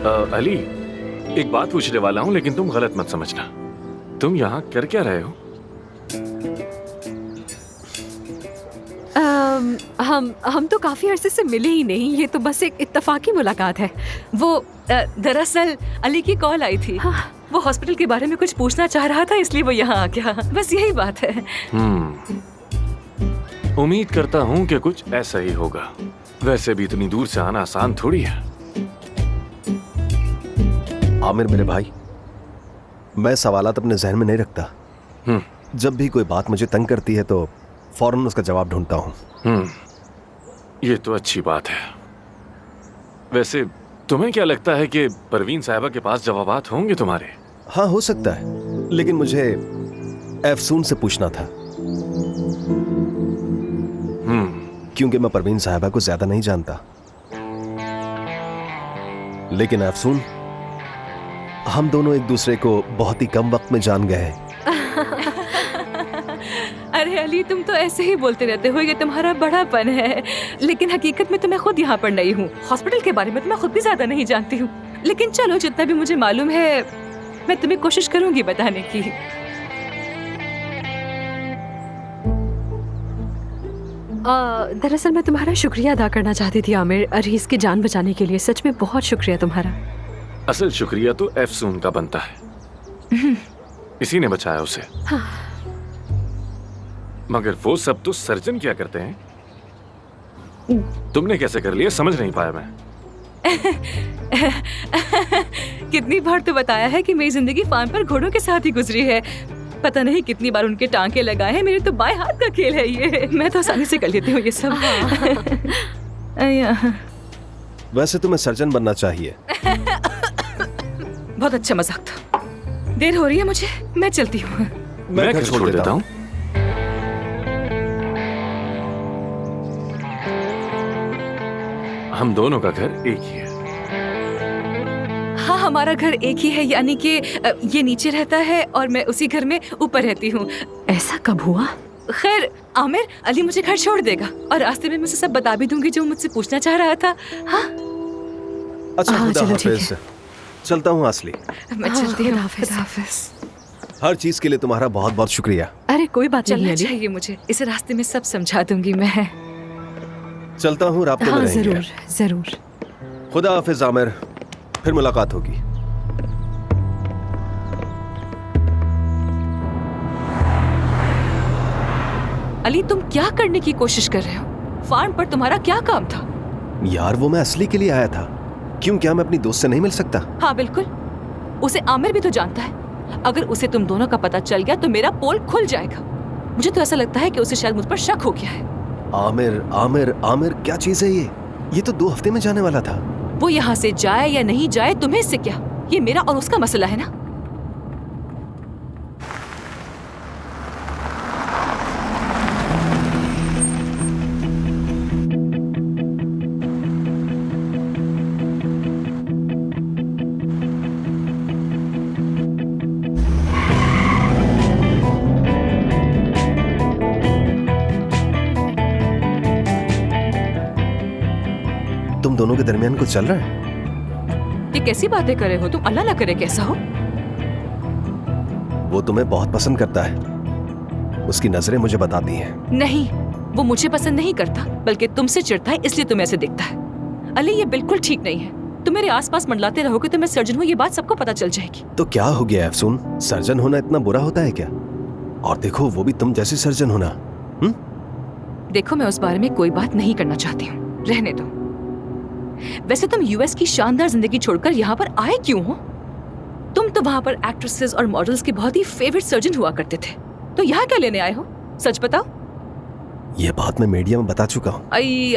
अली, एक बात पूछने वाला हूँ लेकिन तुम गलत मत समझना। तुम यहाँ कर क्या रहे हो? हम तो काफी अरसे से मिले ही नहीं, ये तो बस एक इत्तेफाकी मुलाकात है। वो दरअसल अली की कॉल आई थी। हाँ। वो हॉस्पिटल के बारे में कुछ पूछना चाह रहा था, इसलिए वो यहाँ आ गया। बस यही बात है। उम्मीद करता हूँ कि कुछ ऐसा ही होगा। वैसे भी इतनी दूर से आना आसान थोड़ी है। आमिर मेरे भाई, मैं सवालात अपने जहन में नहीं रखता। जब भी कोई बात मुझे तंग करती है तो फौरन उसका जवाब ढूंढता हूँ। ये तो अच्छी बात है। वैसे तुम्हें क्या लगता है कि परवीन साहिबा के पास जवाबात होंगे तुम्हारे? हाँ, हो सकता है, लेकिन मुझे अफसून से पूछना था। क्योंकि मैं परवीन साहिबा को ज्यादा नहीं जानता, लेकिन अफसून, हम दोनों एक दूसरे को बहुत ही कम वक्त में जान गए। अरे अली, तुम तो ऐसे ही बोलते रहते हो, ये तुम्हारा बड़ापन है। लेकिन हकीकत में तो मैं खुद यहाँ पर नई हूँ। हॉस्पिटल के बारे में तो मैं खुद भी ज्यादा नहीं जानती हूँ। लेकिन चलो, जितना भी मुझे मालूम है मैं तुम्हें कोशिश करूंगी बताने की। दरअसल मैं तुम्हारा शुक्रिया अदा करना चाहती थी आमिर, अरीज की जान बचाने के लिए। सच में बहुत शुक्रिया तुम्हारा। असल शुक्रिया तो अफसून का बनता है। इसी ने बचाया उसे। हाँ। मगर वो सब तो सर्जन क्या करते हैं। तुमने कैसे कर लिया समझ नहीं पाया मैं। कितनी बार तो बताया है कि मेरी जिंदगी फार्म पर घोड़ों के साथ ही गुजरी है। पता नहीं कितनी बार उनके टांके लगाए हैं। मेरे तो बाएं हाथ का खेल है ये। मैं तो आसानी से कर लेती हूँ ये सब। वैसे तुम्हें सर्जन बनना चाहिए। बहुत अच्छा मजाक था। देर हो रही है मुझे, मैं चलती हूँ। मैं घर छोड़ देता हूँ। हम दोनों का घर एक ही है। हाँ, हमारा घर एक ही है, यानी कि ये नीचे रहता है और मैं उसी घर में ऊपर रहती हूँ। ऐसा कब हुआ? खैर आमिर, अली मुझे घर छोड़ देगा और रास्ते में मुझे सब बता भी दूंगी जो मुझसे पूछना चाह रहा था। हाँ? अच्छा, खुदा चलो ठीक हाफिज। चलता हूँ असली। मैं चलती हूँ। हर चीज के लिए तुम्हारा बहुत बहुत शुक्रिया। अरे कोई बात नहीं अली। चाहिए मुझे, इस रास्ते में सब समझा दूंगी मैं। चलता हूँ, राब्ते में रहेंगे। जरूर जरूर। खुदा हाफिज आमिर, फिर मुलाकात होगी। अली, तुम क्या करने की कोशिश कर रहे हो? फार्म पर तुम्हारा क्या काम था? यार, वो मैं असली के लिए आया था। क्यों, क्या मैं अपनी दोस्त से नहीं मिल सकता? हाँ बिल्कुल, उसे आमिर भी तो जानता है। अगर उसे तुम दोनों का पता चल गया तो मेरा पोल खुल जाएगा। मुझे तो ऐसा लगता है कि उसे शायद मुझ पर शक हो गया है। आमिर आमिर आमिर, क्या चीज है ये तो 2 हफ्ते में जाने वाला था। वो यहाँ से जाए या नहीं जाए तुम्हें इससे क्या? ये मेरा और उसका मसला है ना। तुम दोनों के दरमियान कुछ चल रहा है? ये कैसी बातें कर रहे हो तुम? अल्लाह ना करे कैसा हो। वो तुम्हें बहुत पसंद करता है, उसकी नजरें मुझे बताती हैं। नहीं, वो मुझे पसंद नहीं करता, बल्कि तुमसे चिढ़ता है, इसलिए तुम्हें ऐसे दिखता है। अली, ये बिल्कुल ठीक नहीं है। तुम मेरे आसपास मंडलाते रहोगे तो मैं सर्जन हूँ, ये बात सबको पता चल जाएगी। तो क्या हो गया अफसून? सर्जन होना इतना बुरा होता है क्या? और देखो, वो भी तुम जैसी सर्जन होना। देखो, मैं उस बारे में कोई बात नहीं करना चाहती हूँ, रहने दो। वैसे तुम यूएस की शानदार जिंदगी छोड़कर यहाँ पर आए क्यों हो? तुम तो वहाँ पर एक्ट्रेसेस और मॉडल्स के बहुत ही फेवरेट सर्जन हुआ करते थे, तो यहाँ क्या लेने आए हो? सच बताओ। ये बात मैं मीडिया में बता चुका हूँ।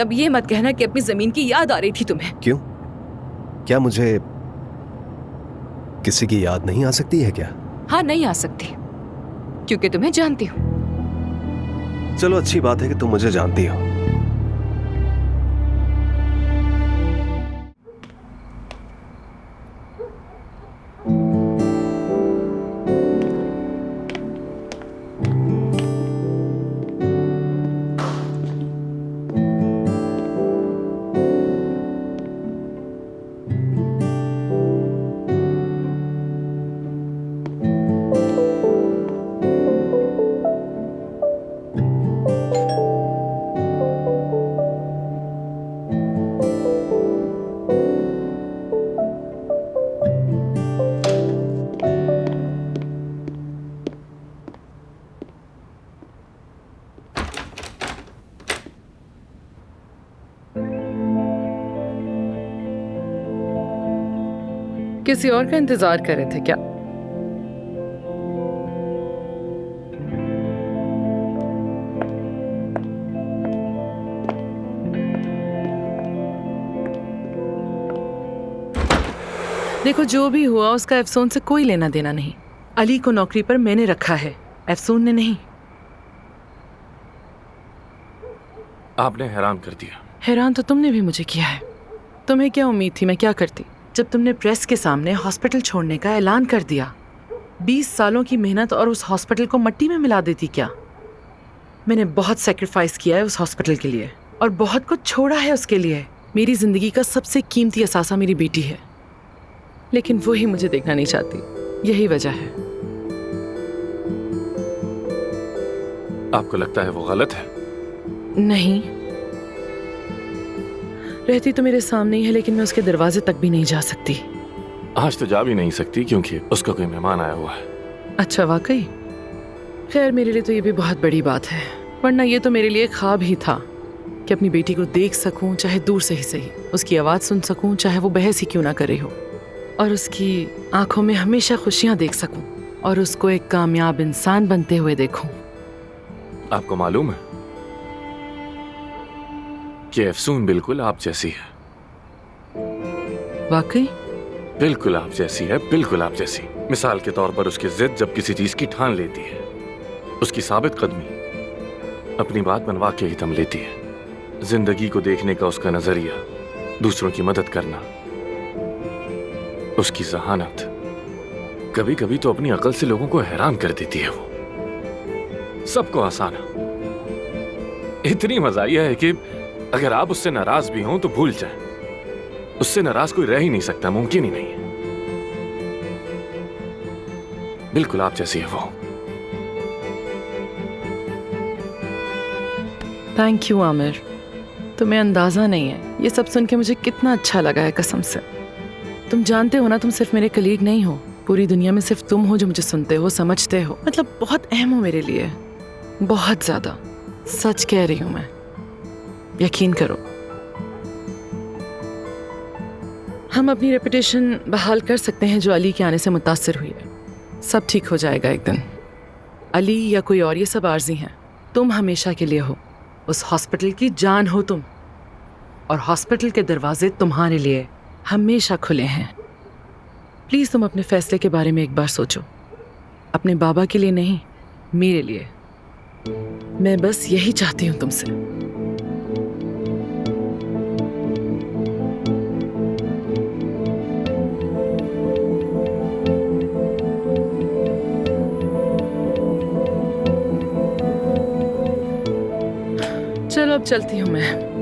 अब ये मत कहना कि अपनी जमीन की याद आ रही थी तुम्हें। क्यों? क्या मुझे किसी की याद नहीं आ सकती है क्या? हाँ, नहीं आ सकती, क्योंकि तुम्हें जानती हूँ। चलो, अच्छी बात है कि तुम मुझे जानती हो। किसी और का इंतजार कर रहे थे क्या? देखो, जो भी हुआ उसका अफसून से कोई लेना देना नहीं। अली को नौकरी पर मैंने रखा है, अफसून ने नहीं। आपने हैरान कर दिया। हैरान तो तुमने भी मुझे किया है। तुम्हें क्या उम्मीद थी मैं क्या करती जब तुमने प्रेस के सामने हॉस्पिटल छोड़ने का ऐलान कर दिया? 20 सालों की मेहनत और उस हॉस्पिटल को मिट्टी में मिला देती क्या? मैंने बहुत सेक्रीफाइस किया है उस हॉस्पिटल के लिए और बहुत कुछ छोड़ा है उसके लिए। मेरी जिंदगी का सबसे कीमती असासा मेरी बेटी है, लेकिन वो ही मुझे देखना नहीं चाहती। यही वजह है। आपको लगता है वो गलत है? नहीं, रहती तो मेरे सामने ही है, लेकिन मैं उसके दरवाजे तक भी नहीं जा सकती। आज तो जा भी नहीं सकती क्योंकि उसका कोई मेहमान आया हुआ है। अच्छा, वाकई? खैर, मेरे लिए तो ये भी बहुत बड़ी बात है, वरना ये तो मेरे लिए ख्वाब ही था कि अपनी बेटी को देख सकूं, चाहे दूर से ही सही, उसकी आवाज़ सुन सकूं, चाहे वो बहस ही क्यों ना करे हो, और उसकी आंखों में हमेशा खुशियां देख सकूं और उसको एक कामयाब इंसान बनते हुए देखूं। आपको मालूम है कि अफसून बिल्कुल आप जैसी है। वाकई? बिल्कुल आप जैसी है, बिल्कुल आप जैसी। मिसाल के तौर पर उसकी जिद जब किसी चीज की ठान लेती है, उसकी साबित कदमी अपनी बात मनवा के ही दम लेती है, जिंदगी को देखने का उसका नजरिया, दूसरों की मदद करना, उसकी जहानत, कभी कभी तो अपनी अकल से लोगों को हैरान कर देती है। वो सबको हंसाना, इतनी मजाहिया है कि अगर आप उससे नाराज भी हों तो भूल जाएं, उससे नाराज कोई रह ही नहीं सकता, मुमकिन ही नहीं है। बिल्कुल आप जैसी है वो। थैंक यू आमिर, तुम्हें अंदाजा नहीं है ये सब सुन के मुझे कितना अच्छा लगा है, कसम से। तुम जानते हो ना, तुम सिर्फ मेरे कलीग नहीं हो, पूरी दुनिया में सिर्फ तुम हो जो मुझे सुनते हो, समझते हो, मतलब बहुत अहम हो मेरे लिए, बहुत ज्यादा। सच कह रही हूं मैं, यकीन करो। हम अपनी रेपुटेशन बहाल कर सकते हैं जो अली के आने से मुतासिर हुई है। सब ठीक हो जाएगा एक दिन। अली या कोई और, ये सब आर्जी हैं। तुम हमेशा के लिए हो, उस हॉस्पिटल की जान हो तुम, और हॉस्पिटल के दरवाजे तुम्हारे लिए हमेशा खुले हैं। प्लीज तुम अपने फैसले के बारे में एक बार सोचो, अपने बाबा के लिए नहीं, मेरे लिए। मैं बस यही चाहती हूं तुमसे। चलो अब चलती हूँ मैं।